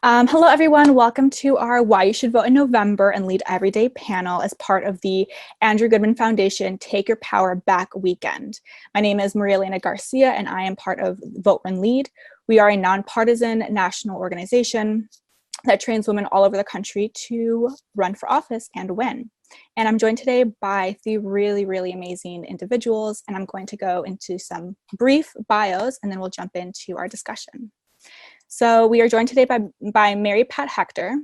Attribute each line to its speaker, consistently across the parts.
Speaker 1: Hello, everyone. Welcome to our Why You Should Vote in November and Lead Everyday panel as part of the Andrew Goodman Foundation Take Your Power Back weekend. My name is Maria Elena Garcia, and I am part of Vote and Lead. We are a nonpartisan national organization that trains women all over the country to run for office and win. And I'm joined today by three really amazing individuals, and I'm going to go into some brief bios, and then we'll jump into our discussion. So we are joined today by Mary-Pat Hector.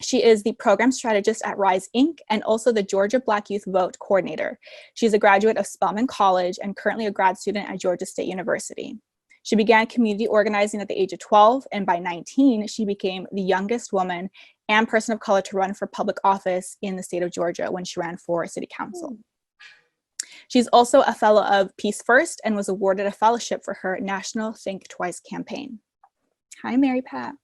Speaker 1: She is the program strategist at Rise Inc. and also the Georgia Black Youth Vote coordinator. She's a graduate of Spelman College and currently a grad student at Georgia State University. She began community organizing at the age of 12, and by 19, she became the youngest woman and person of color to run for public office in the state of Georgia when she ran for city council. She's also a fellow of Peace First and was awarded a fellowship for her National Think Twice campaign. Hi, Mary-Pat.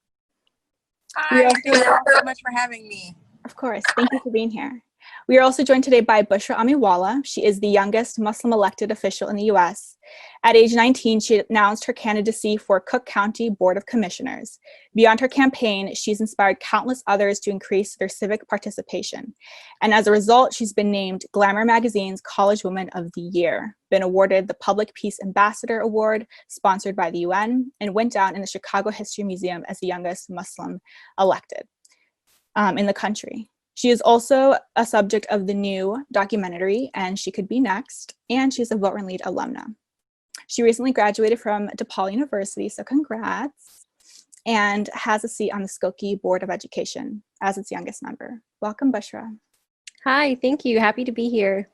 Speaker 2: Hi, thank you so much for having me.
Speaker 1: Of course, thank you for being here. We are also joined today by Bushra Amiwala. She is the youngest Muslim elected official in the US. At age 19, she announced her candidacy for Cook County Board of Commissioners. Beyond her campaign, she's inspired countless others to increase their civic participation. And as a result, she's been named Glamour Magazine's College Woman of the Year, been awarded the Public Peace Ambassador Award sponsored by the UN, and went down in the Chicago History Museum as the youngest Muslim elected in the country. She is also a subject of the new documentary, And She Could Be Next, and she's a Vote and Lead alumna. She recently graduated from DePaul University, so congrats, and has a seat on the Skokie Board of Education as its youngest member. Welcome, Bushra.
Speaker 3: Hi, thank you. Happy to be here.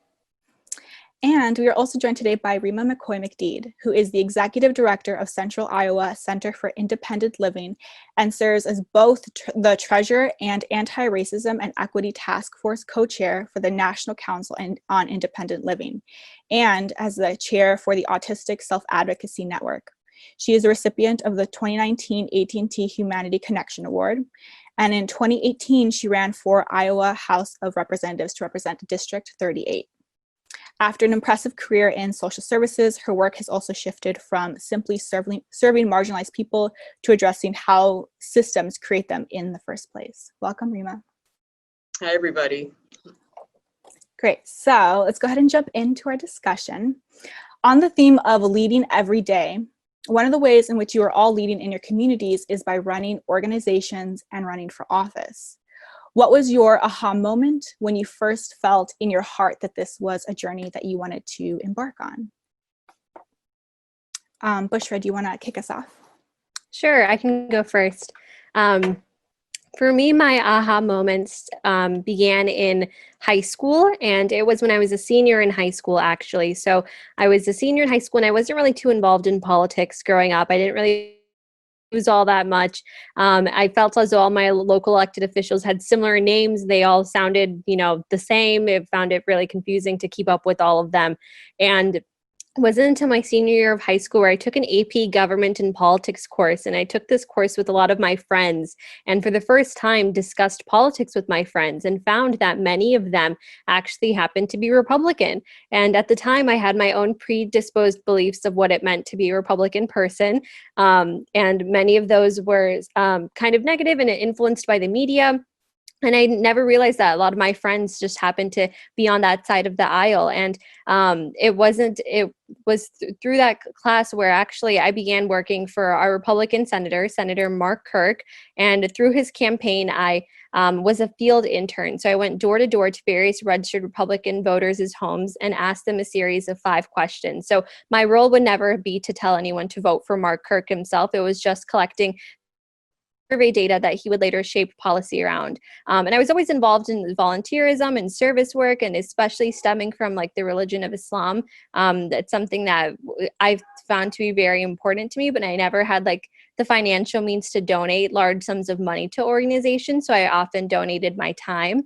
Speaker 1: And we are also joined today by Reyma McCoy McDeid, who is the Executive Director of Central Iowa Center for Independent Living and serves as both the Treasurer and Anti-Racism and Equity Task Force Co-Chair for the National Council on Independent Living, and as the Chair for the Autistic Self-Advocacy Network. She is a recipient of the 2019 AT&T Humanity Connection Award, and in 2018, she ran for Iowa House of Representatives to represent District 38. After an impressive career in social services, her work has also shifted from simply serving marginalized people to addressing how systems create them in the first place. Welcome, Reyma.
Speaker 4: Hi, everybody.
Speaker 1: Great. So let's go ahead and jump into our discussion. On the theme of leading every day, one of the ways in which you are all leading in your communities is by running organizations and running for office. What was your aha moment when you first felt in your heart that this was a journey that you wanted to embark on? Bushra, do you want to kick us off?
Speaker 3: Sure, I can go first. For me, my aha moments began in high school, and it was when I was a senior in high school, actually. So I was a senior in high school, and I wasn't really too involved in politics growing up. I didn't really use all that much. I felt as though all my local elected officials had similar names. They all sounded, the same. I found it really confusing to keep up with all of them. And it wasn't until my senior year of high school where I took an AP Government and Politics course, and I took this course with a lot of my friends, and for the first time discussed politics with my friends and found that many of them actually happened to be Republican. And at the time, I had my own predisposed beliefs of what it meant to be a Republican person, and many of those were kind of negative and influenced by the media. And I never realized that a lot of my friends just happened to be on that side of the aisle. And it was through that class where actually I began working for our Republican Senator Mark Kirk. And through his campaign, I was a field intern. So I went door to door to various registered Republican voters' homes and asked them a series of 5 questions. So my role would never be to tell anyone to vote for Mark Kirk himself. It was just collecting survey data that he would later shape policy around. And I was always involved in volunteerism and service work, and especially stemming from the religion of Islam. That's something that I've found to be very important to me, but I never had the financial means to donate large sums of money to organizations. So I often donated my time.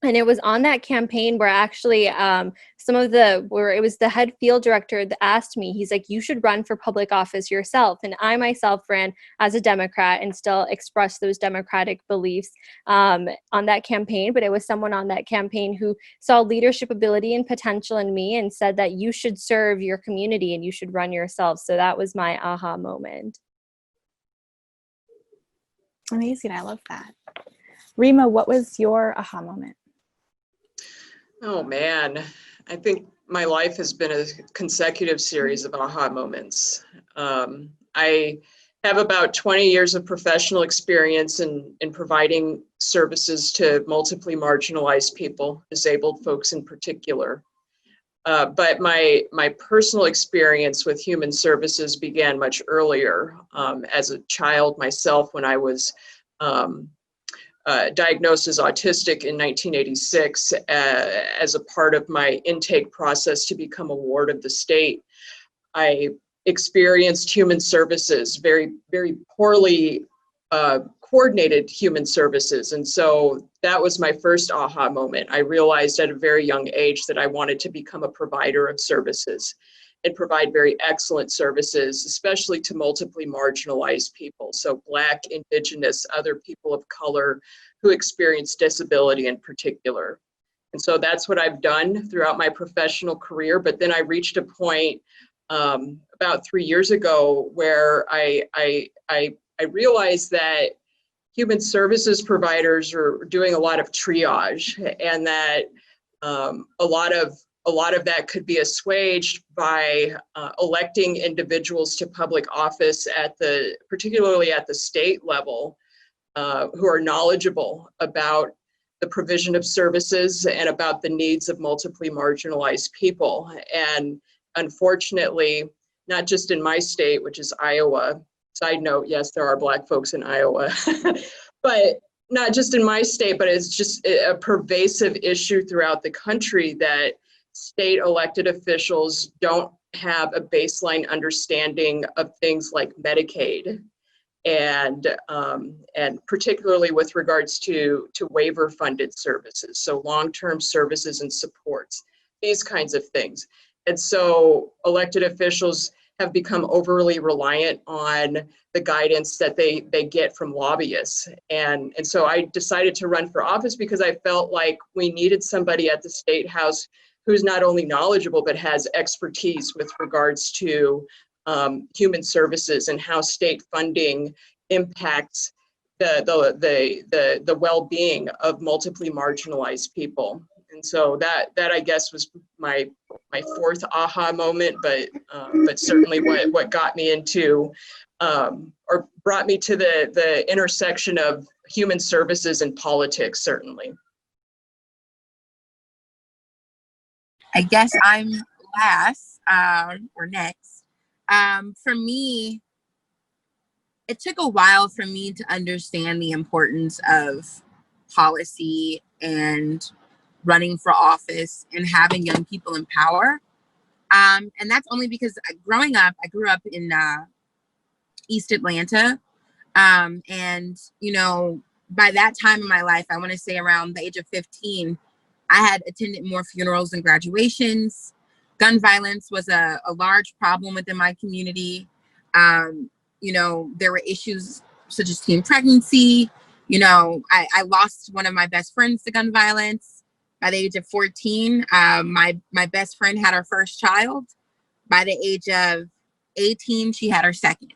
Speaker 3: And it was on that campaign where actually it was the head field director that asked me, he's like, you should run for public office yourself. And I myself ran as a Democrat and still expressed those Democratic beliefs on that campaign. But it was someone on that campaign who saw leadership ability and potential in me and said that you should serve your community and you should run yourself. So that was my aha moment.
Speaker 1: Amazing. I love that. Reyma, what was your aha moment?
Speaker 4: Oh man, I think my life has been a consecutive series of aha moments. I have about 20 years of professional experience in providing services to multiply marginalized people, disabled folks in particular. But my personal experience with human services began much earlier. As a child myself, when I was diagnosed as autistic in 1986, as a part of my intake process to become a ward of the state, I experienced human services, very, very poorly coordinated human services. And so that was my first aha moment. I realized at a very young age that I wanted to become a provider of services and provide very excellent services, especially to multiply marginalized people. So Black, Indigenous, other people of color who experience disability in particular. And so that's what I've done throughout my professional career. But then I reached a point about 3 years ago where I realized that human services providers are doing a lot of triage, and that a lot of that could be assuaged by electing individuals to public office particularly at the state level, who are knowledgeable about the provision of services and about the needs of multiply marginalized people. And unfortunately, not just in my state, which is Iowa. Side note, yes, there are Black folks in Iowa, but not just in my state, but it's just a pervasive issue throughout the country that state elected officials don't have a baseline understanding of things like Medicaid, and particularly with regards to waiver funded services, so long-term services and supports, these kinds of things. And so elected officials have become overly reliant on the guidance that they get from lobbyists. And so I decided to run for office because I felt like we needed somebody at the State House who's not only knowledgeable, but has expertise with regards to human services and how state funding impacts the well-being of multiply marginalized people. And so that I guess was my fourth aha moment, but certainly what got me into or brought me to the intersection of human services and politics, certainly.
Speaker 2: I guess I'm last or next. For me, it took a while for me to understand the importance of policy and running for office and having young people in power. And that's only because growing up, I grew up in East Atlanta. And, you know, by that time in my life, I want to say around the age of 15, I had attended more funerals and graduations. Gun violence was a large problem within my community. You know, there were issues such as teen pregnancy. You know, I lost one of my best friends to gun violence by the age of 14. My best friend had her first child. By the age of 18, she had her second.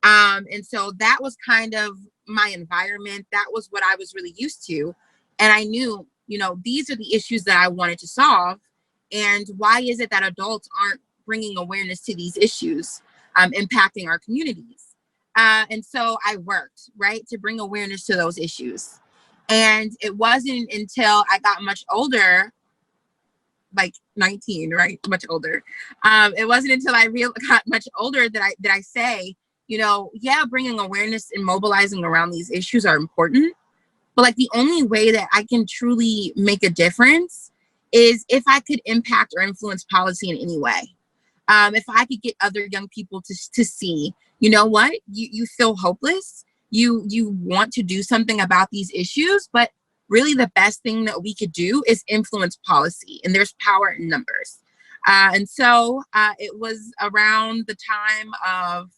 Speaker 2: And so that was kind of my environment. That was what I was really used to. And I knew, you know, these are the issues that I wanted to solve. And why is it that adults aren't bringing awareness to these issues impacting our communities? And so I worked, right, to bring awareness to those issues. And it wasn't until I got much older, like 19, right, much older. It wasn't until I got much older that I say, you know, yeah, bringing awareness and mobilizing around these issues are important. But like the only way that I can truly make a difference is if I could impact or influence policy in any way. If I could get other young people to see, you know what, you feel hopeless, you want to do something about these issues, but really the best thing that we could do is influence policy, and there's power in numbers. And so it was around the time of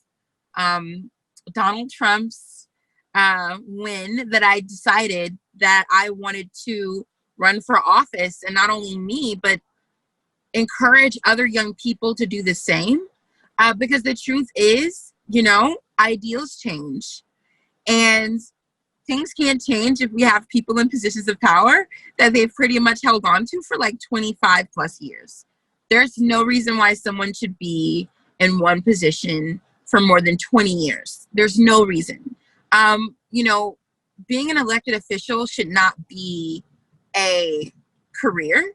Speaker 2: Donald Trump's win that I decided that I wanted to run for office, and not only me, but encourage other young people to do the same. Because the truth is, you know, ideals change. And things can't change if we have people in positions of power that they've pretty much held on to for like 25 plus years. There's no reason why someone should be in one position for more than 20 years. There's no reason. You know, being an elected official should not be a career.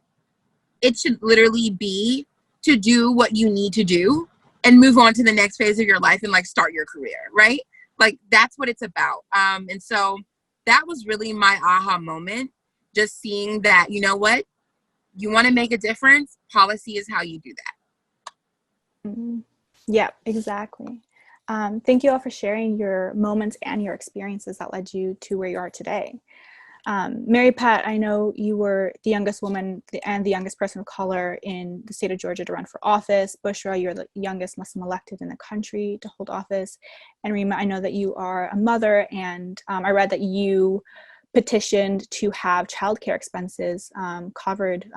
Speaker 2: It should literally be to do what you need to do and move on to the next phase of your life and like start your career, right? Like that's what it's about. And so that was really my aha moment, just seeing that, you know what, you want to make a difference, policy is how you do that.
Speaker 1: Mm-hmm. Yeah, exactly. Thank you all for sharing your moments and your experiences that led you to where you are today. Mary-Pat, I know you were the youngest woman and the youngest person of color in the state of Georgia to run for office. Bushra, you're the youngest Muslim elected in the country to hold office. And Reyma, I know that you are a mother, and I read that you petitioned to have childcare expenses covered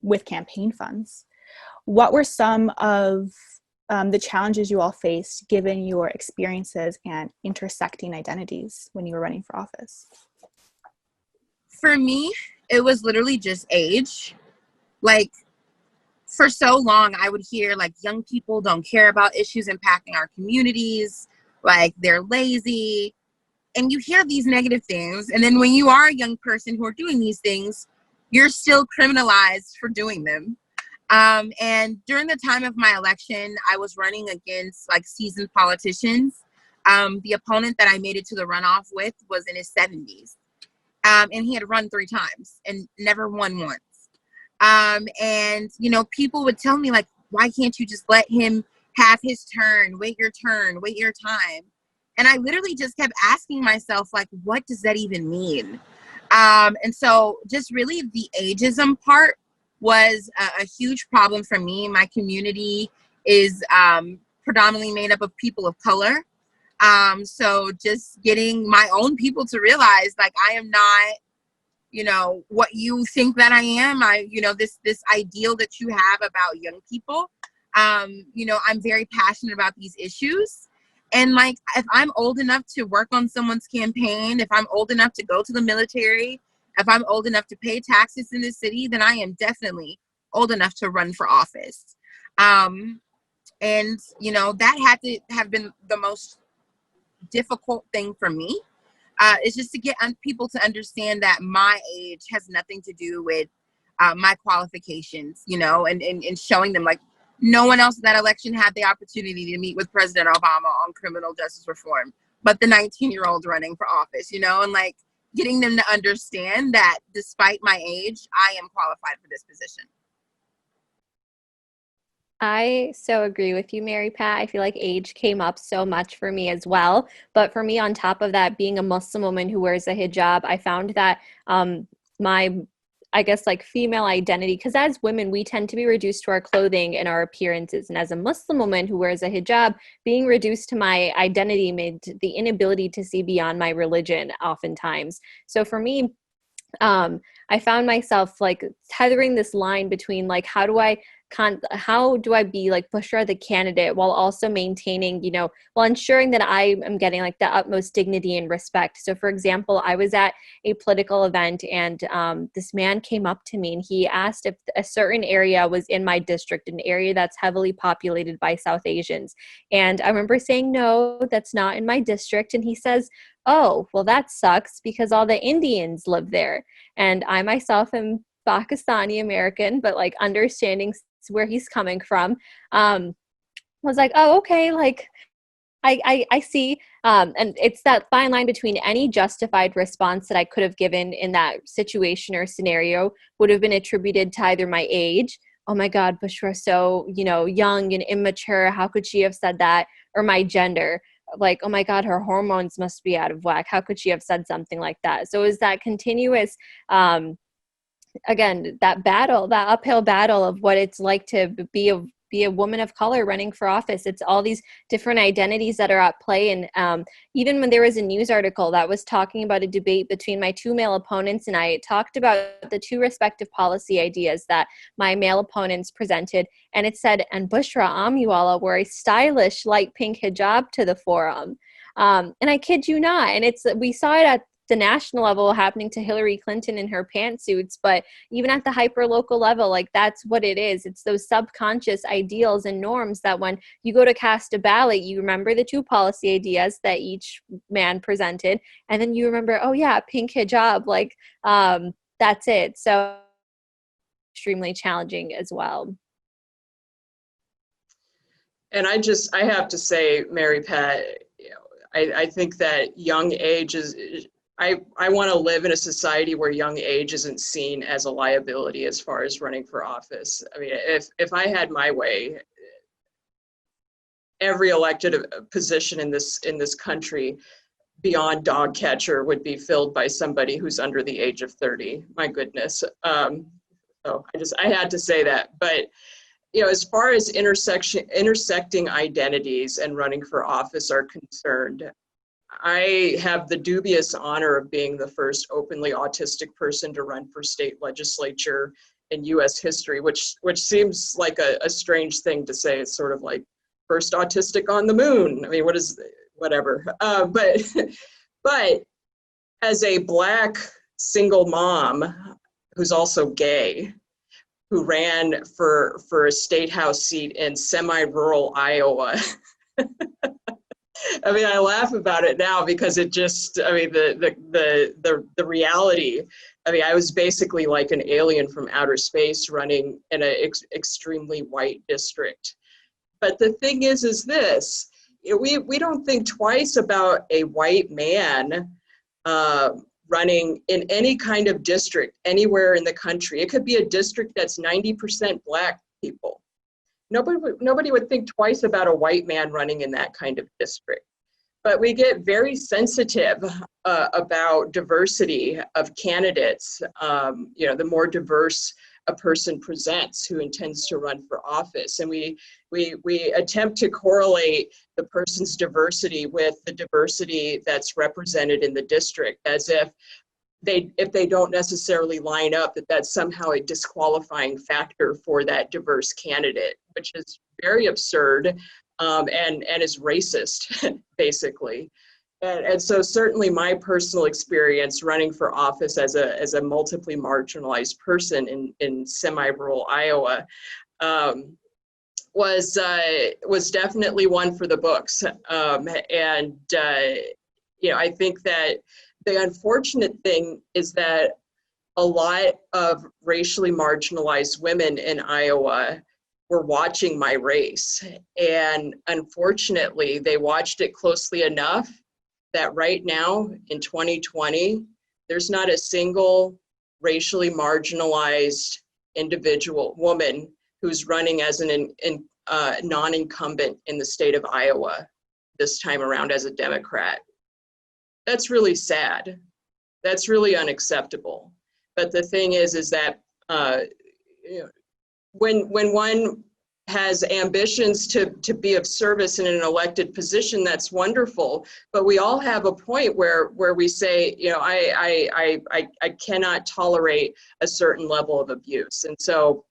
Speaker 1: with campaign funds. What were some of the challenges you all faced given your experiences and intersecting identities when you were running for office?
Speaker 2: For me, it was literally just age. Like, for so long, I would hear, like, young people don't care about issues impacting our communities, like, they're lazy. And you hear these negative things. And then when you are a young person who are doing these things, you're still criminalized for doing them. And during the time of my election, I was running against, like, seasoned politicians. The opponent that I made it to the runoff with was in his 70s. And he had run 3 times and never won once. And, you know, people would tell me, like, why can't you just let him have his turn, wait your time? And I literally just kept asking myself, like, what does that even mean? And so just really the ageism part was a huge problem for me. My community is predominantly made up of people of color. So just getting my own people to realize, like, I am not, you know, what you think that I am. You know, this ideal that you have about young people. You know, I'm very passionate about these issues. And like, if I'm old enough to work on someone's campaign, if I'm old enough to go to the military, if I'm old enough to pay taxes in the city, then I am definitely old enough to run for office. And, you know, that had to have been the most difficult thing for me. Is just to get people to understand that my age has nothing to do with my qualifications, you know, and showing them, like, no one else in that election had the opportunity to meet with President Obama on criminal justice reform, but the 19-year-old running for office, you know, and like getting them to understand that despite my age, I am qualified for this position.
Speaker 3: I so agree with you, Mary-Pat. I feel like age came up so much for me as well. But for me, on top of that, being a Muslim woman who wears a hijab, I found that my, I guess, like, female identity, because as women, we tend to be reduced to our clothing and our appearances. And as a Muslim woman who wears a hijab, being reduced to my identity made the inability to see beyond my religion oftentimes. So for me, I found myself like tethering this line between, like, how do I be like Bushra the candidate while also maintaining, you know, while ensuring that I am getting like the utmost dignity and respect. So for example, I was at a political event and this man came up to me and he asked if a certain area was in my district, an area that's heavily populated by South Asians. And I remember saying, no, that's not in my district. And he says, oh, well, that sucks because all the Indians live there. And I myself am Pakistani American, but like understanding where he's coming from, was like, oh, okay, like I see. And it's that fine line between any justified response that I could have given in that situation or scenario would have been attributed to either my age, oh my God, Bushra, so, you know, young and immature, how could she have said that? Or my gender, like, oh my God, her hormones must be out of whack, how could she have said something like that? So is that continuous, again, that battle, that uphill battle of what it's like to be a woman of color running for office. It's all these different identities that are at play. And even when there was a news article that was talking about a debate between my 2 male opponents and I, it talked about the 2 respective policy ideas that my male opponents presented. And it said, and Bushra Amiwala wore a stylish light pink hijab to the forum. And I kid you not. And we saw it at the national level happening to Hillary Clinton in her pantsuits, but even at the hyper local level, like that's what it is. It's those subconscious ideals and norms that when you go to cast a ballot, you remember the 2 policy ideas that each man presented, and then you remember, oh yeah, pink hijab, like that's it. So extremely challenging as well.
Speaker 4: And I have to say, Mary-Pat, I think that young age is, I want to live in a society where young age isn't seen as a liability as far as running for office. I mean, if I had my way, every elected position in this country beyond dog catcher would be filled by somebody who's under the age of 30. My goodness. So I had to say that. But as far as intersecting identities and running for office are concerned, I have the dubious honor of being the first openly autistic person to run for state legislature in U.S. history, which seems like a strange thing to say. It's sort of like first autistic on the moon. I mean, whatever. But as a Black single mom who's also gay, who ran for a state house seat in semi-rural Iowa. I mean, I laugh about it now because it just, I mean, the reality, I mean, I was basically like an alien from outer space running in an extremely white district. But the thing is this, we don't think twice about a white man running in any kind of district anywhere in the country. It could be a district that's 90% Black people. Nobody would think twice about a white man running in that kind of district. But we get very sensitive about diversity of candidates. The more diverse a person presents who intends to run for office. And we attempt to correlate the person's diversity with the diversity that's represented in the district, as if they don't necessarily line up, that's somehow a disqualifying factor for that diverse candidate, which is very absurd and is racist, basically. And so certainly my personal experience running for office as a multiply marginalized person in semi-rural Iowa was definitely one for the books. I think that the unfortunate thing is that a lot of racially marginalized women in Iowa were watching my race. And unfortunately, they watched it closely enough that right now in 2020, there's not a single racially marginalized individual woman who's running as an non-incumbent in the state of Iowa this time around as a Democrat. That's really sad. That's really unacceptable. But the thing is that when one has ambitions to be of service in an elected position, that's wonderful. But we all have a point where we say, I cannot tolerate a certain level of abuse. And so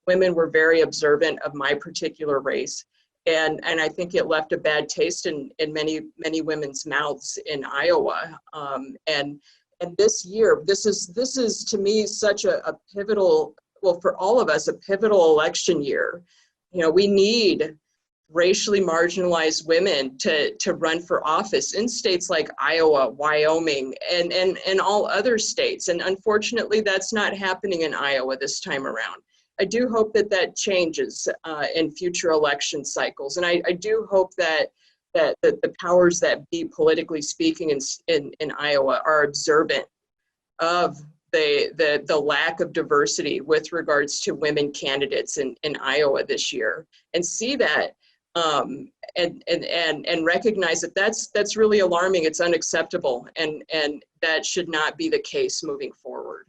Speaker 4: women were very observant of my particular race. And I think it left a bad taste in many women's mouths in Iowa. And this year, this is to me such a pivotal, well, for all of us, a pivotal election year. We need racially marginalized women to run for office in states like Iowa, Wyoming, and all other states. And unfortunately, that's not happening in Iowa this time around. I do hope that changes in future election cycles. And I do hope that the powers that be, politically speaking, in Iowa are observant of the lack of diversity with regards to women candidates in Iowa this year, and see that and recognize that that's really alarming. It's unacceptable, and that should not be the case moving forward.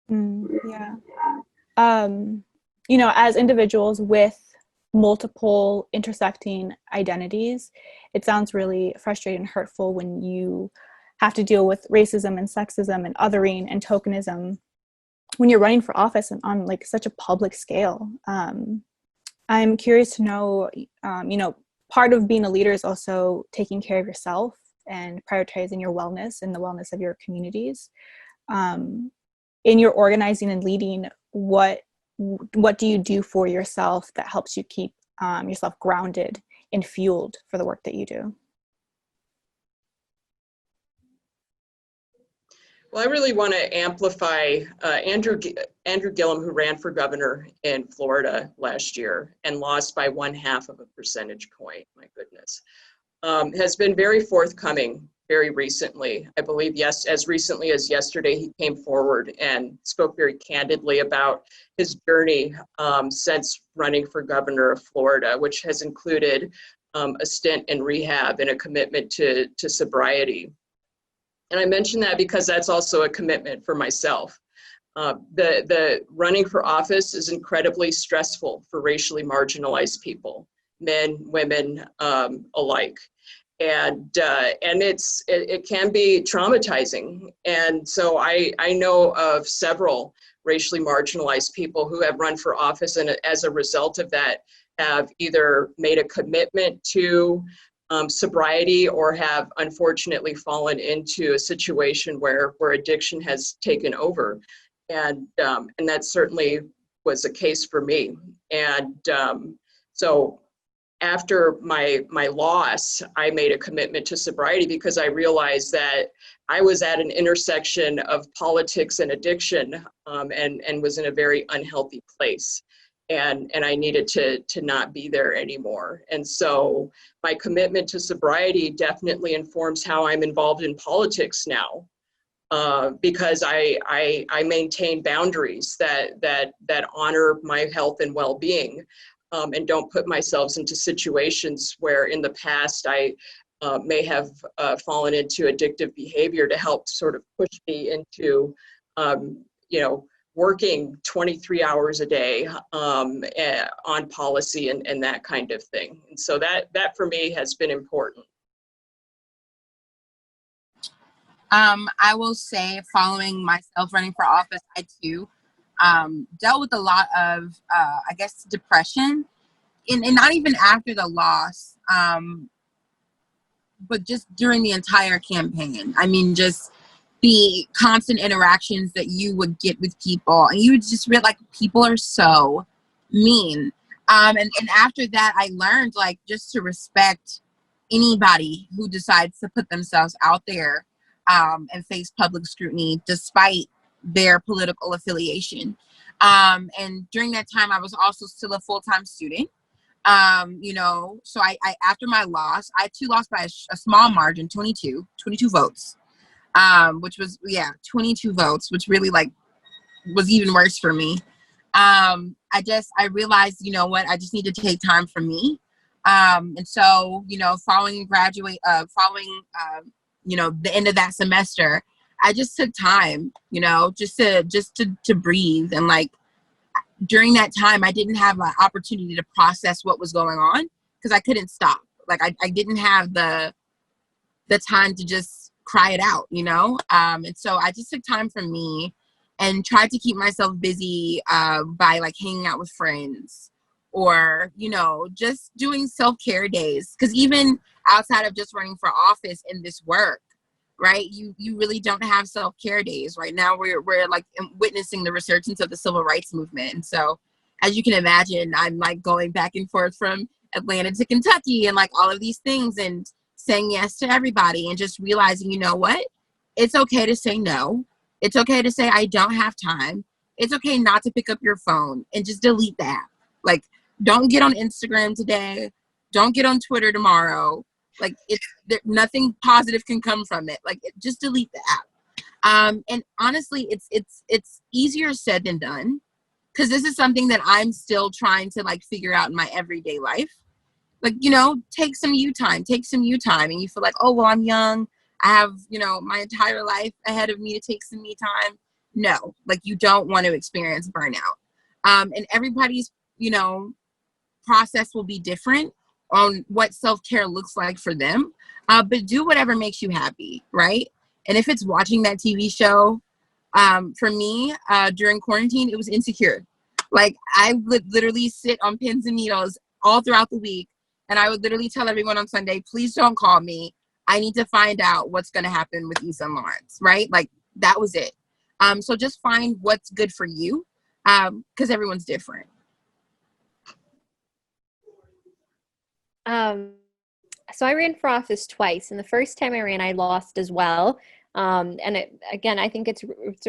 Speaker 1: Yeah. As individuals with multiple intersecting identities, it sounds really frustrating and hurtful when you have to deal with racism and sexism and othering and tokenism when you're running for office and on like such a public scale. I'm curious to know, part of being a leader is also taking care of yourself and prioritizing your wellness and the wellness of your communities. In your organizing and leading, what do you do for yourself that helps you keep yourself grounded and fueled for the work that you do?
Speaker 4: Well, I really want to amplify Andrew Gillum, who ran for governor in Florida last year and lost by 0.5 of a percentage point. My goodness, has been very forthcoming very recently. I believe, yes, as recently as yesterday, he came forward and spoke very candidly about his journey since running for governor of Florida, which has included a stint in rehab and a commitment to sobriety. And I mention that because that's also a commitment for myself. The running for office is incredibly stressful for racially marginalized people, men, women alike. And it can be traumatizing. And so I know of several racially marginalized people who have run for office, and as a result of that have either made a commitment to sobriety or have unfortunately fallen into a situation where addiction has taken over. And that certainly was a case for me. And so after my loss, I made a commitment to sobriety because I realized that I was at an intersection of politics and addiction, and was in a very unhealthy place. And I needed to not be there anymore. And so my commitment to sobriety definitely informs how I'm involved in politics now, because I maintain boundaries that honor my health and well-being, and don't put myself into situations where in the past I may have fallen into addictive behavior to help sort of push me into, working 23 hours a day on policy and that kind of thing. And so that for me has been important.
Speaker 2: I will say, following myself running for office, I too dealt with a lot of, I guess, depression, and not even after the loss, but just during the entire campaign. I mean, just the constant interactions that you would get with people, and you would just realize, like, people are so mean. And after that, I learned, like, just to respect anybody who decides to put themselves out there and face public scrutiny despite their political affiliation. And during that time, I was also still a full-time student. So I after my loss, I too lost by a small margin, 22 votes. Which was, 22 votes, which really, like, was even worse for me. I realized, you know what, I just need to take time for me. And so, following the end of that semester, I just took time, just to breathe. And, like, during that time, I didn't have an opportunity to process what was going on because I couldn't stop. Like, I didn't have the time to just cry it out, and so I just took time for me and tried to keep myself busy by, like, hanging out with friends or just doing self-care days, because even outside of just running for office in this work, right, you really don't have self-care days. Right now we're like witnessing the resurgence of the civil rights movement, and so as you can imagine, I'm, like, going back and forth from Atlanta to Kentucky and, like, all of these things, and saying yes to everybody, and just realizing, you know what, it's okay to say no. It's okay to say I don't have time. It's okay not to pick up your phone and just delete the app. Like, don't get on Instagram today. Don't get on Twitter tomorrow. Like, nothing positive can come from it. Like, just delete the app. And honestly, it's easier said than done, because this is something that I'm still trying to, like, figure out in my everyday life. Like, take some you time, and you feel like, oh, well, I'm young. I have, my entire life ahead of me to take some me time. No, like, you don't want to experience burnout. And everybody's, process will be different on what self-care looks like for them. But do whatever makes you happy, right? And if it's watching that TV show, for me, during quarantine, it was Insecure. Like, I would literally sit on pins and needles all throughout the week. And I would literally tell everyone on Sunday, please don't call me. I need to find out what's going to happen with Issa and Lawrence, right? Like, that was it. So just find what's good for you, because everyone's different.
Speaker 3: So I ran for office twice, and the first time I ran, I lost as well. Again, I think it's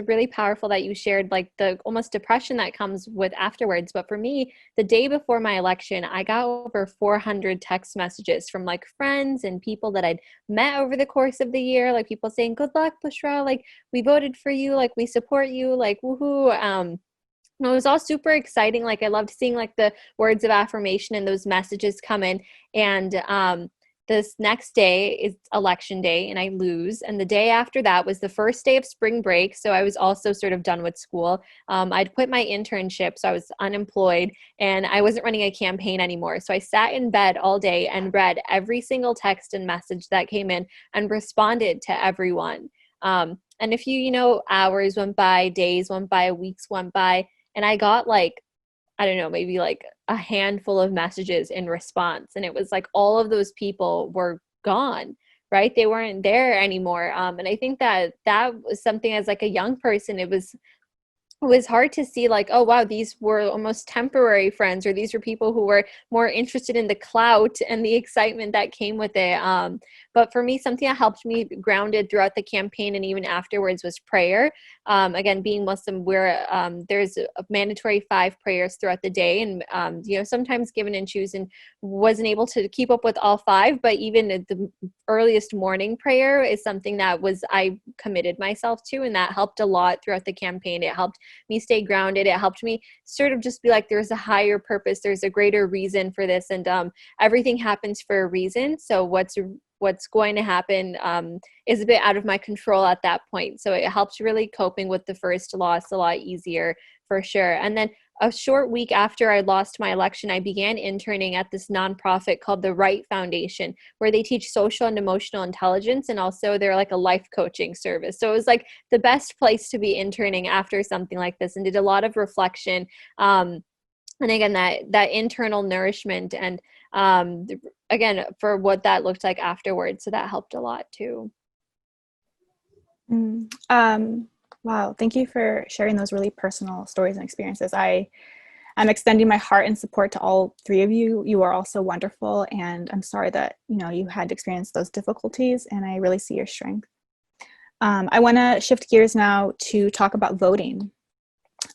Speaker 3: really powerful that you shared like the almost depression that comes with afterwards. But for me, the day before my election, I got over 400 text messages from like friends and people that I'd met over the course of the year, like people saying, "Good luck, Bushra, like we voted for you, like we support you, like woohoo." It was all super exciting. Like I loved seeing like the words of affirmation and those messages come in. And this next day is election day and I lose. And the day after that was the first day of spring break. So I was also sort of done with school. I'd quit my internship, so I was unemployed and I wasn't running a campaign anymore. So I sat in bed all day and read every single text and message that came in and responded to everyone. And if hours went by, days went by, weeks went by, and I got like, I don't know, maybe like a handful of messages in response. And it was like all of those people were gone, right? They weren't there anymore. And I think that was something as like a young person, it was hard to see like, oh, wow, these were almost temporary friends, or these were people who were more interested in the clout and the excitement that came with it. But for me, something that helped me grounded throughout the campaign and even afterwards was prayer. Again, being Muslim, there's a mandatory 5 prayers throughout the day, and sometimes given and choose, and wasn't able to keep up with all 5. But even the earliest morning prayer is something that I committed myself to, and that helped a lot throughout the campaign. It helped me stay grounded. It helped me sort of just be like, there's a higher purpose, there's a greater reason for this, and everything happens for a reason. So what's going to happen is a bit out of my control at that point. So it helps really coping with the first loss a lot easier, for sure. And then a short week after I lost my election, I began interning at this nonprofit called the Right Foundation, where they teach social and emotional intelligence, and also they're like a life coaching service. So it was like the best place to be interning after something like this, and did a lot of reflection. And again, that internal nourishment, and again, for what that looked like afterwards. So that helped a lot too.
Speaker 1: Wow, thank you for sharing those really personal stories and experiences. I'm extending my heart and support to all 3 of you. You are all so wonderful, and I'm sorry that you had to experience those difficulties, and I really see your strength. I want to shift gears now to talk about voting.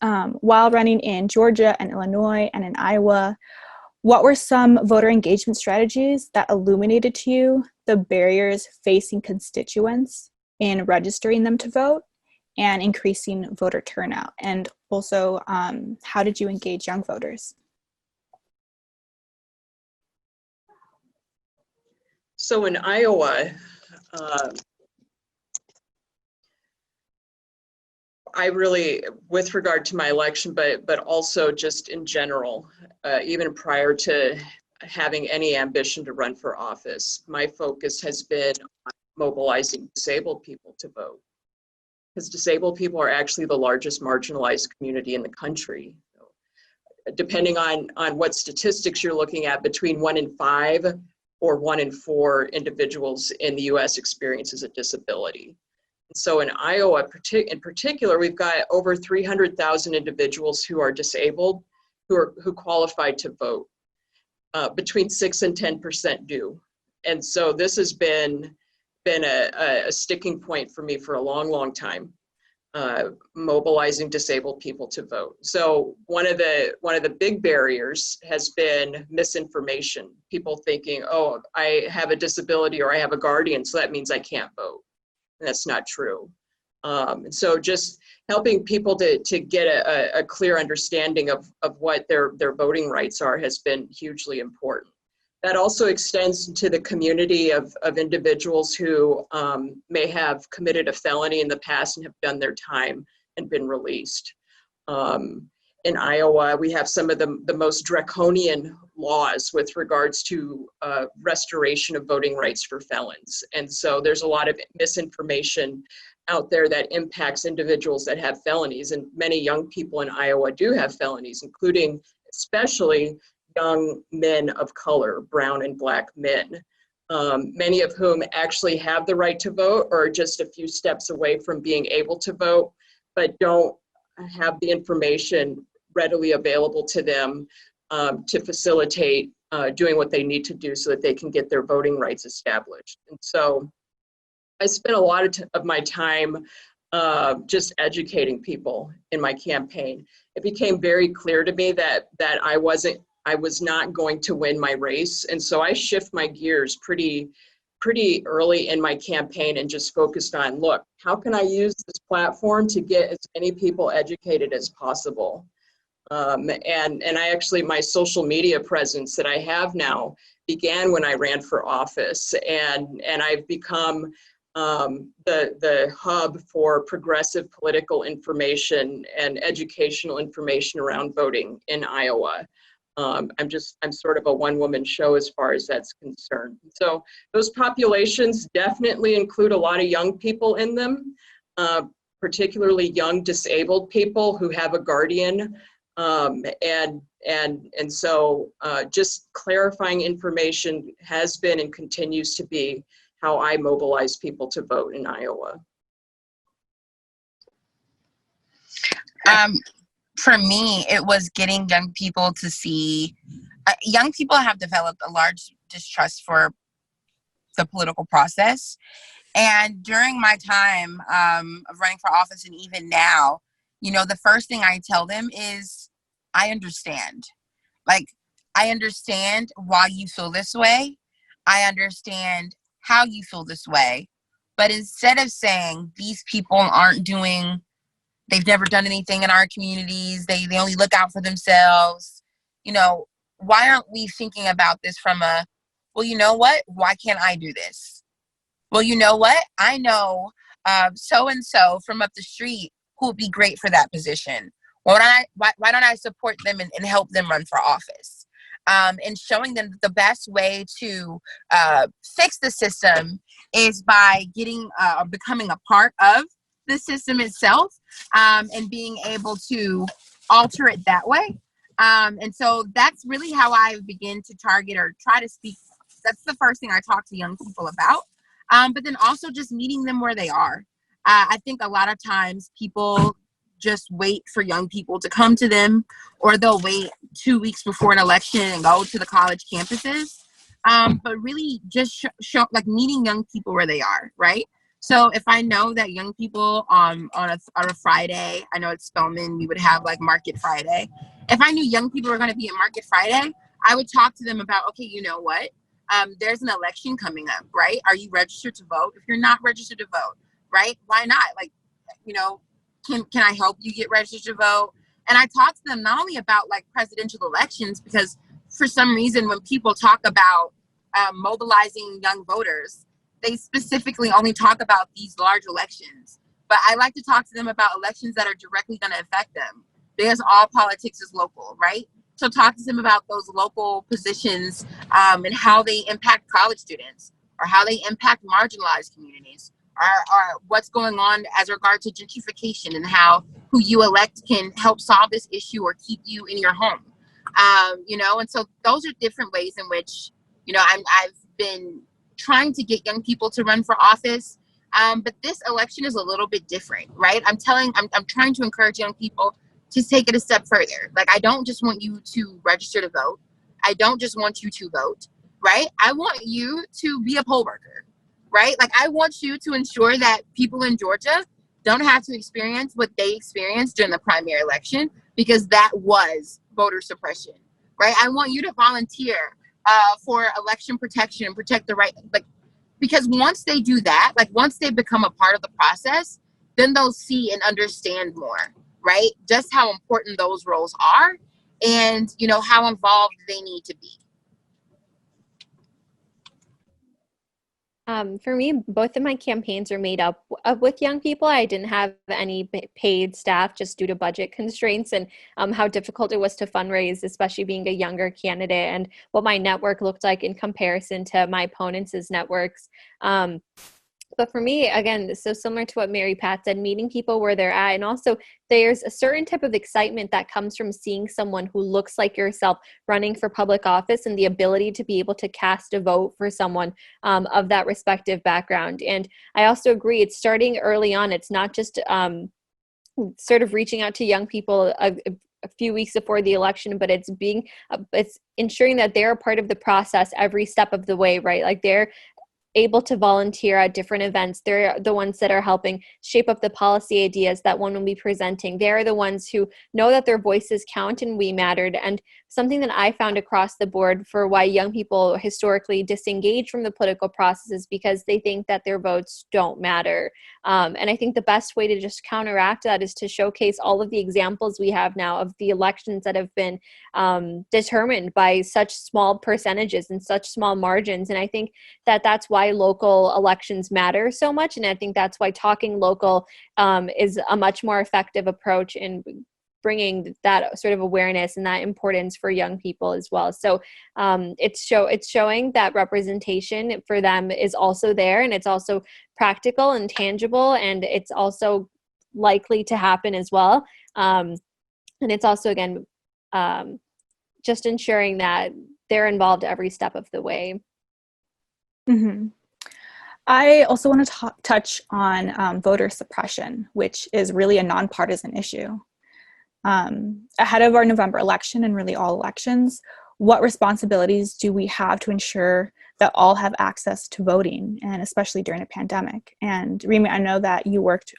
Speaker 1: While running in Georgia and Illinois and in Iowa, what were some voter engagement strategies that illuminated to you the barriers facing constituents in registering them to vote and increasing voter turnout? And also, how did you engage young voters?
Speaker 4: So in Iowa, I really, with regard to my election, but also just in general, even prior to having any ambition to run for office, my focus has been on mobilizing disabled people to vote. Because disabled people are actually the largest marginalized community in the country. Depending on what statistics you're looking at, between 1 in 5 or 1 in 4 individuals in the US experiences a disability. So in Iowa in particular, we've got over 300,000 individuals who are disabled, who qualify to vote. Between 6 and 10% do. And so this has been a sticking point for me for a long, long time, mobilizing disabled people to vote. So one of the big barriers has been misinformation. People thinking, oh, I have a disability or I have a guardian, so that means I can't vote. And that's not true. And so just helping people to get a clear understanding of what their voting rights are has been hugely important. That also extends to the community of individuals who may have committed a felony in the past and have done their time and been released. In Iowa, we have some of the most draconian laws with regards to restoration of voting rights for felons. And so there's a lot of misinformation out there that impacts individuals that have felonies. And many young people in Iowa do have felonies, including especially young men of color, brown and black men. many of whom actually have the right to vote or are just a few steps away from being able to vote, but don't have the information readily available to them to facilitate doing what they need to do so that they can get their voting rights established. And so I spent a lot of my time just educating people in my campaign. It became very clear to me that I was not going to win my race. And so I shift my gears pretty early in my campaign and just focused on, look, how can I use this platform to get as many people educated as possible? And I actually, my social media presence that I have now began when I ran for office, and I've become the hub for progressive political information and educational information around voting in Iowa. I'm sort of a one-woman show as far as that's concerned. So those populations definitely include a lot of young people in them, particularly young disabled people who have a guardian. And so just clarifying information has been and continues to be how I mobilize people to vote in Iowa.
Speaker 2: For me, it was getting young people to see, young people have developed a large distrust for the political process. And during my time of running for office, and even now, you know, the first thing I tell them is, I understand. Like, I understand why you feel this way. I understand how you feel this way. But instead of saying these people aren't doing, they've never done anything in our communities, they only look out for themselves, you know, why aren't we thinking about this from a, well, you know what? Why can't I do this? Well, you know what? I know so-and-so from up the street who would be great for that position. Why don't I support them and help them run for office? And showing them the best way to fix the system is by getting becoming a part of the system itself, and being able to alter it that way. And so that's really how I begin to target or try to speak. That's the first thing I talk to young people about. But then also just meeting them where they are. I think a lot of times people just wait for young people to come to them, or they'll wait 2 weeks before an election and go to the college campuses. But really just show like meeting young people where they are, right? So if I know that young people on a Friday, I know at Spelman we would have like Market Friday. If I knew young people were going to be at Market Friday, I would talk to them about, okay, you know what? There's an election coming up, right? Are you registered to vote? If you're not registered to vote, right? Why not? Like, you know, can I help you get registered to vote? And I talk to them not only about like presidential elections, because for some reason when people talk about mobilizing young voters, they specifically only talk about these large elections. But I like to talk to them about elections that are directly going to affect them, because all politics is local, right? So talk to them about those local positions and how they impact college students, or how they impact marginalized communities, or what's going on as regard to gentrification, and how who you elect can help solve this issue or keep you in your home. You know, and so those are different ways in which, you know, I've been trying to get young people to run for office. But this election is a little bit different, right? I'm trying to encourage young people to take it a step further. Like, I don't just want you to register to vote. I don't just want you to vote, right? I want you to be a poll worker, right? Like, I want you to ensure that people in Georgia don't have to experience what they experienced during the primary election, because that was voter suppression, right? I want you to volunteer for election protection and protect the right, like, because once they do that, like once they become a part of the process, then they'll see and understand more, right? Just how important those roles are, and, you know, how involved they need to be.
Speaker 3: For me, both of my campaigns are made up with young people. I didn't have any paid staff just due to budget constraints, and how difficult it was to fundraise, especially being a younger candidate, and what my network looked like in comparison to my opponents' networks. But for me, again, so similar to what Mary-Pat said, meeting people where they're at. And also there's a certain type of excitement that comes from seeing someone who looks like yourself running for public office and the ability to be able to cast a vote for someone of that respective background. And I also agree, it's starting early on. It's not just sort of reaching out to young people a few weeks before the election, but it's ensuring that they're a part of the process every step of the way, right? Like they're able to volunteer at different events. They're the ones that are helping shape up the policy ideas that one will be presenting. They're the ones who know that their voices count and we mattered. And something that I found across the board for why young people historically disengage from the political process is because they think that their votes don't matter. And I think the best way to just counteract that is to showcase all of the examples we have now of the elections that have been determined by such small percentages and such small margins. And I think that that's why local elections matter so much. And I think that's why talking local is a much more effective approach in bringing that sort of awareness and that importance for young people as well. So it's showing that representation for them is also there, and it's also practical and tangible, and it's also likely to happen as well. And it's also, again, just ensuring that they're involved every step of the way.
Speaker 1: Mm-hmm. I also want to touch on voter suppression, which is really a nonpartisan issue. Ahead of our November election and really all elections, what responsibilities do we have to ensure that all have access to voting, and especially during a pandemic? And Reyma, I know that you worked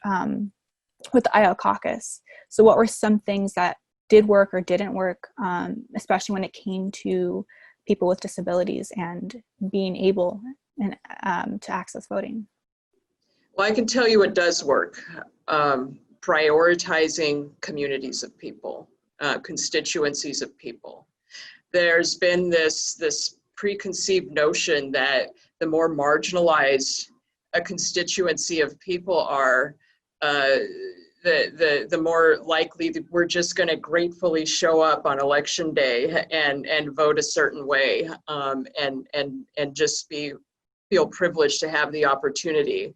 Speaker 1: with the Iowa caucus. So what were some things that did work or didn't work, especially when it came to people with disabilities and being able to access voting?
Speaker 4: Well, I can tell you it does work. Prioritizing communities of people, constituencies of people. There's been this preconceived notion that the more marginalized a constituency of people are, the more likely that we're just going to gratefully show up on election day and vote a certain way, and just feel privileged to have the opportunity.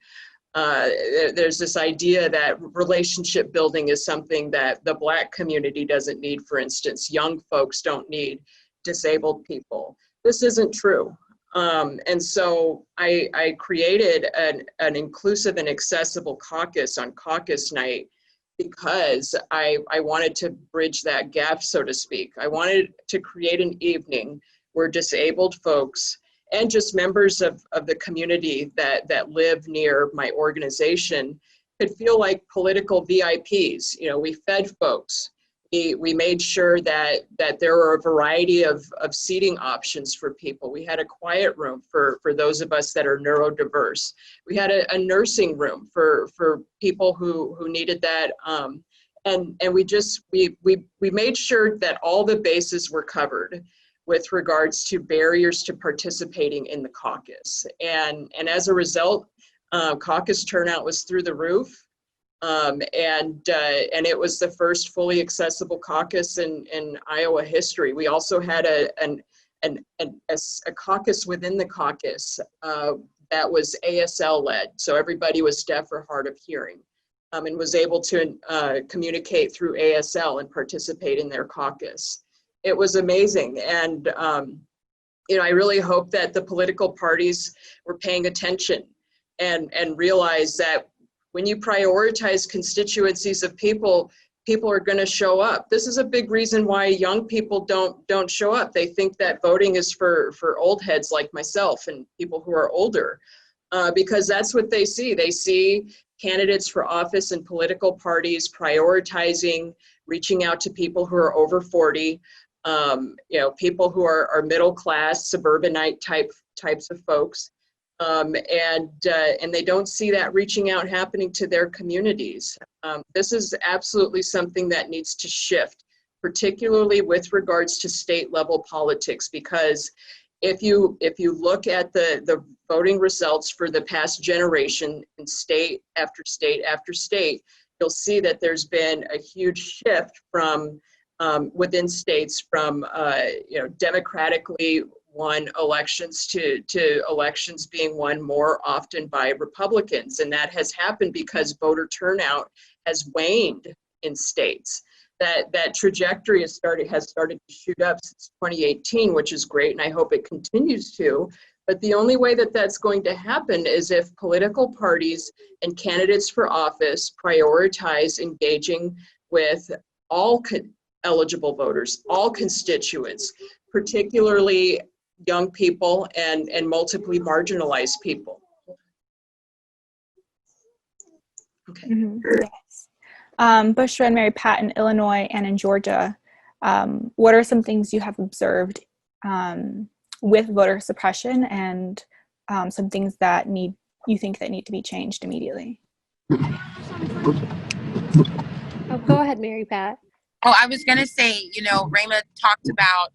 Speaker 4: There's this idea that relationship building is something that the Black community doesn't need. For instance, young folks don't need disabled people. This isn't true. And so I created an inclusive and accessible caucus on caucus night because I wanted to bridge that gap, so to speak. I wanted to create an evening where disabled folks and just members of the community that live near my organization could feel like political VIPs. You know, we fed folks. We made sure that there were a variety of seating options for people. We had a quiet room for those of us that are neurodiverse. We had a nursing room for people who needed that. And we made sure that all the bases were covered with regards to barriers to participating in the caucus. And as a result, caucus turnout was through the roof. And it was the first fully accessible caucus in Iowa history. We also had a caucus within the caucus that was ASL led. So everybody was deaf or hard of hearing, and was able to communicate through ASL and participate in their caucus. It was amazing. And, I really hope that the political parties were paying attention and realize that when you prioritize constituencies of people, people are going to show up. This is a big reason why young people don't show up. They think that voting is for old heads like myself and people who are older, because that's what they see. They see candidates for office and political parties prioritizing, reaching out to people who are over 40, people who are middle class, suburbanite types of folks. And they don't see that reaching out happening to their communities. This is absolutely something that needs to shift, particularly with regards to state level politics, because if you look at the voting results for the past generation in state after state after state, you'll see that there's been a huge shift from within states from democratically won elections to elections being won more often by Republicans. And that has happened because voter turnout has waned in states. That trajectory has started to shoot up since 2018, which is great, and I hope it continues to. But the only way that that's going to happen is if political parties and candidates for office prioritize engaging with all eligible voters, all constituents, particularly young people and multiply marginalized people. Okay.
Speaker 1: Yes. Bushra and Mary-Pat, in Illinois and in Georgia, what are some things you have observed with voter suppression, and some things that you think need to be changed immediately?
Speaker 3: Oh, go ahead, Mary-Pat.
Speaker 2: Oh, I was going to say, Reyma talked about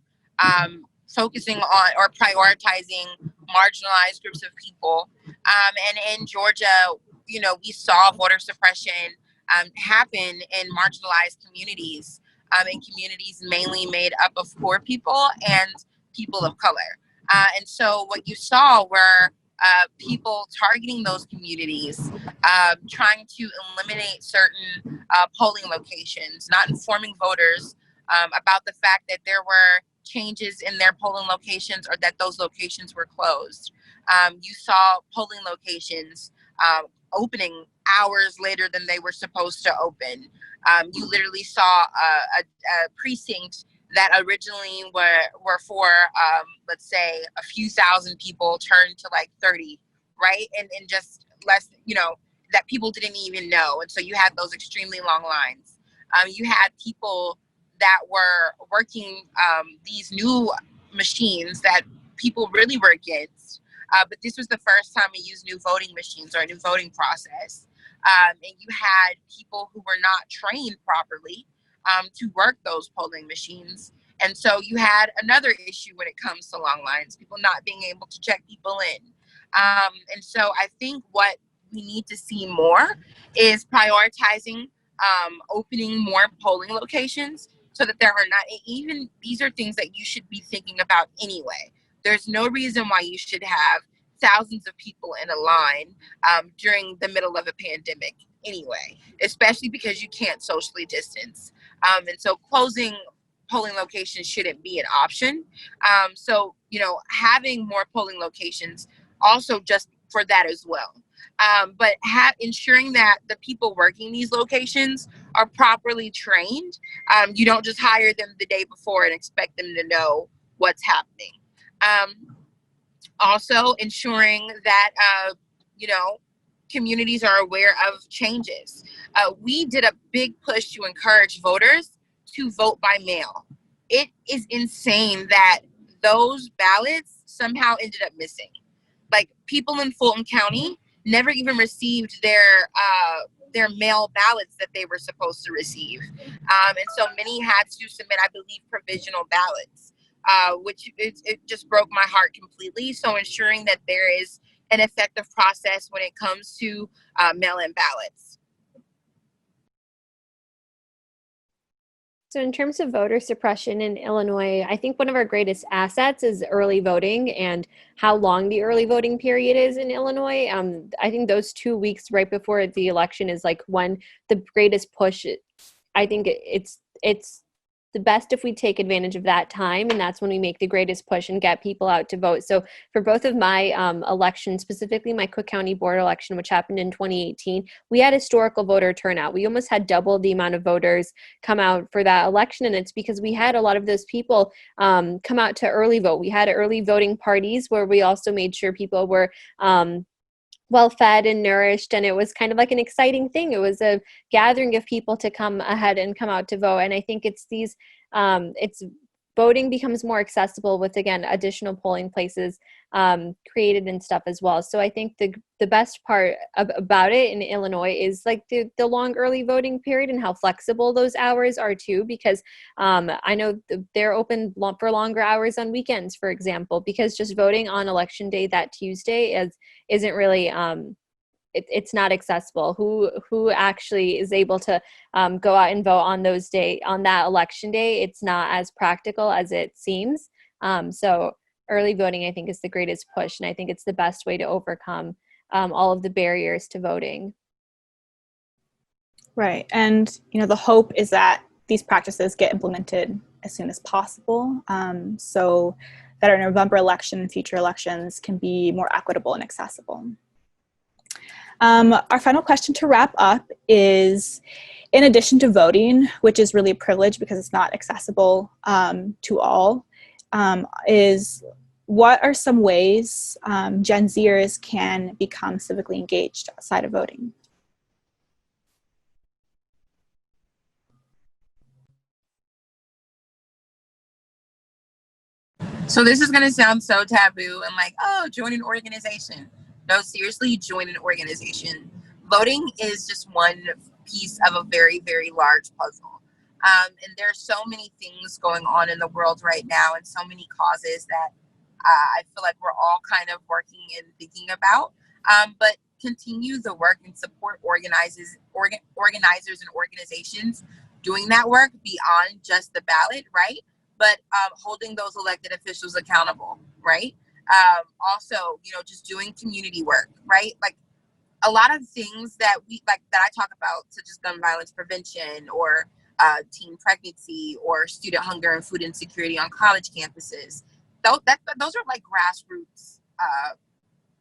Speaker 2: focusing on or prioritizing marginalized groups of people. And in Georgia, we saw voter suppression happen in marginalized communities, in communities mainly made up of poor people and people of color. And so what you saw were people targeting those communities, trying to eliminate certain polling locations, not informing voters about the fact that there were changes in their polling locations or that those locations were closed. You saw polling locations opening hours later than they were supposed to open. You literally saw a precinct that originally were for, let's say, a few thousand people turned to like 30, right? And just less, that people didn't even know. And so you had those extremely long lines. You had people that were working these new machines that people really were against. But this was the first time we used new voting machines or a new voting process. And you had people who were not trained properly to work those polling machines. And so you had another issue when it comes to long lines, people not being able to check people in. And so I think what we need to see more is prioritizing opening more polling locations so that there are not, even these are things that you should be thinking about anyway. There's no reason why you should have thousands of people in a line during the middle of a pandemic anyway, especially because you can't socially distance. And so closing polling locations shouldn't be an option. So, having more polling locations also just for that as well. But ensuring that the people working these locations are properly trained. You don't just hire them the day before and expect them to know what's happening. Also ensuring that, communities are aware of changes. We did a big push to encourage voters to vote by mail. It is insane that those ballots somehow ended up missing. Like, people in Fulton County never even received their mail ballots that they were supposed to receive. And so many had to submit, I believe, provisional ballots, which it just broke my heart completely. So ensuring that there is an effective process when it comes to mail-in ballots.
Speaker 3: So in terms of voter suppression in Illinois, I think one of our greatest assets is early voting and how long the early voting period is in Illinois. I think those 2 weeks right before the election is like when the greatest push. I think it's the best if we take advantage of that time, and that's when we make the greatest push and get people out to vote. So for both of my elections, specifically my Cook County board election, which happened in 2018, we had historical voter turnout. We almost had double the amount of voters come out for that election, and it's because we had a lot of those people come out to early vote. We had early voting parties where we also made sure people were well fed and nourished, and it was kind of like an exciting thing. It was a gathering of people to come ahead and come out to vote. And I think it's these voting becomes more accessible with, again, additional polling places created and stuff as well. So I think the best part about it in Illinois is like the long early voting period and how flexible those hours are too, because I know they're open for longer hours on weekends, for example, because just voting on election day that Tuesday isn't really it's not accessible. Who actually is able to go out and vote on that election day? It's not as practical as it seems. So early voting, I think, is the greatest push. And I think it's the best way to overcome all of the barriers to voting.
Speaker 1: Right. And, the hope is that these practices get implemented as soon as possible, so that our November election and future elections can be more equitable and accessible. Our final question to wrap up is, in addition to voting, which is really a privilege because it's not accessible to all, is what are some ways Gen Zers can become civically engaged outside of voting?
Speaker 2: So this is going to sound so taboo and like, oh, join an organization. No, seriously, join an organization. Voting is just one piece of a very, very large puzzle. And there's so many things going on in the world right now and so many causes that I feel like we're all kind of working and thinking about. But continue the work and support organizers and organizations doing that work beyond just the ballot, right? But holding those elected officials accountable, right? Also, just doing community work, right? Like a lot of things that that I talk about, such as gun violence prevention or teen pregnancy or student hunger and food insecurity on college campuses. Those are like grassroots.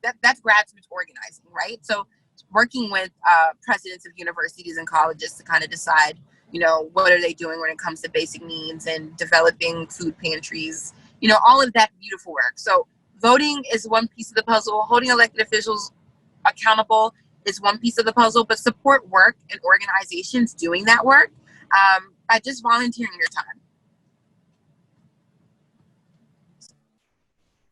Speaker 2: That's grassroots organizing, right? So working with presidents of universities and colleges to kind of decide, what are they doing when it comes to basic needs and developing food pantries, all of that beautiful work. So voting is one piece of the puzzle. Holding elected officials accountable is one piece of the puzzle, but support work and organizations doing that work by just volunteering your time.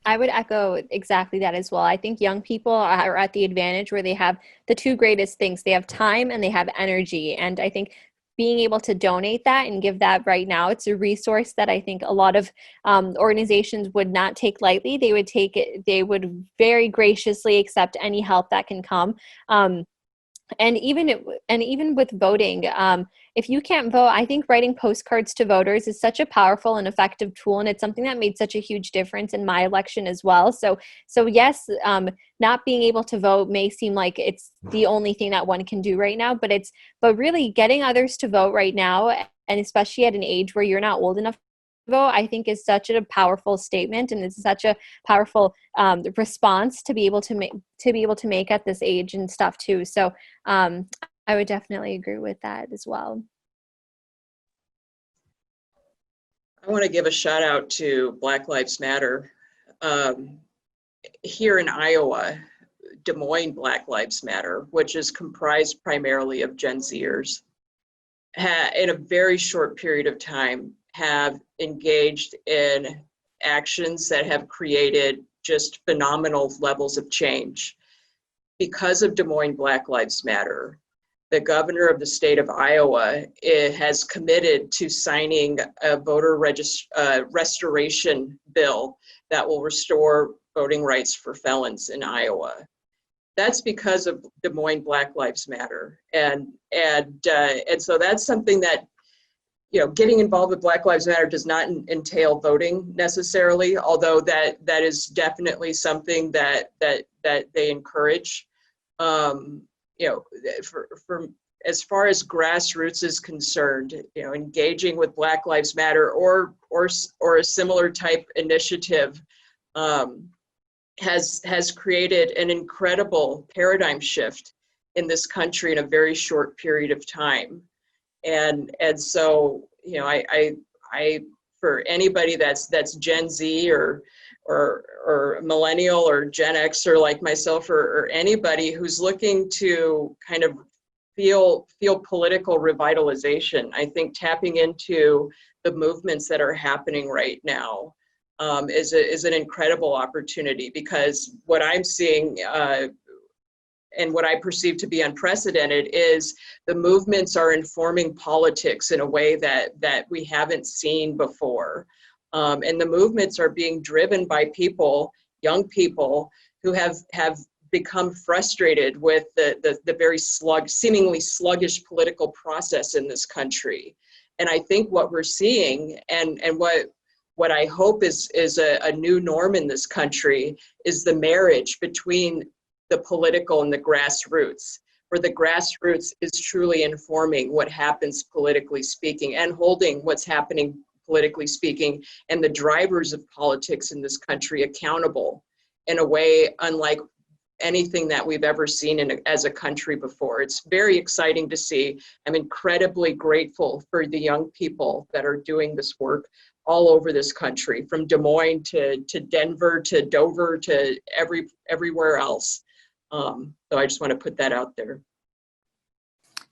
Speaker 3: I would echo exactly that as well. I think young people are at the advantage where they have the two greatest things. They have time and they have energy. And I think being able to donate that and give that right now, it's a resource that I think a lot of organizations would not take lightly. They would take it, they would very graciously accept any help that can come. And even with voting, if you can't vote, I think writing postcards to voters is such a powerful and effective tool, and it's something that made such a huge difference in my election as well. So yes, not being able to vote may seem like it's the only thing that one can do right now, but really getting others to vote right now, and especially at an age where you're not old enough to vote, I think is such a powerful statement, and it's such a powerful response to be able to make at this age and stuff too. So I would definitely agree with that as well.
Speaker 4: I want to give a shout out to Black Lives Matter. Here in Iowa, Des Moines Black Lives Matter, which is comprised primarily of Gen Zers, in a very short period of time have engaged in actions that have created just phenomenal levels of change. Because of Des Moines Black Lives Matter, the governor of the state of Iowa has committed to signing a voter restoration bill that will restore voting rights for felons in Iowa. That's because of Des Moines Black Lives Matter, and so that's something that, getting involved with Black Lives Matter does not entail voting necessarily, although that is definitely something that they encourage. For as far as grassroots is concerned, engaging with Black Lives Matter or a similar type initiative has created an incredible paradigm shift in this country in a very short period of time. And so, I for anybody that's Gen Z or millennial or Gen X or like myself or anybody who's looking to kind of feel political revitalization, I think tapping into the movements that are happening right now is an incredible opportunity, because what I'm seeing and what I perceive to be unprecedented is the movements are informing politics in a way that we haven't seen before. And the movements are being driven by people, young people, who have become frustrated with the very seemingly sluggish political process in this country. And I think what we're seeing and what I hope is a new norm in this country is the marriage between the political and the grassroots, where the grassroots is truly informing what happens politically speaking and holding what's happening politically speaking and the drivers of politics in this country accountable in a way unlike anything that we've ever seen as a country before. It's very exciting to see. I'm incredibly grateful for the young people that are doing this work all over this country, from Des Moines to Denver to Dover to everywhere else. So I just want to put that out there.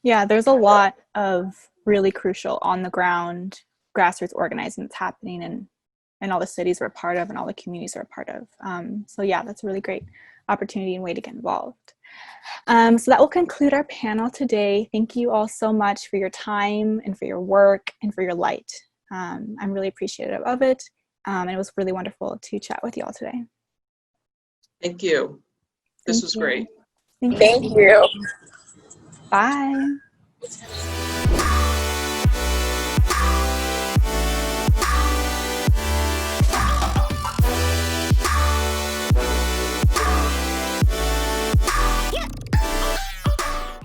Speaker 1: Yeah, there's a lot of really crucial on the ground grassroots organizing that's happening in all the cities we're a part of and all the communities we're a part of. So yeah, that's a really great opportunity and way to get involved. So that will conclude our panel today. Thank you all so much for your time and for your work and for your light. I'm really appreciative of it. And it was really wonderful to chat with you all today.
Speaker 4: Thank you. This was great.
Speaker 1: Thank you.
Speaker 2: Thank you.
Speaker 1: Bye.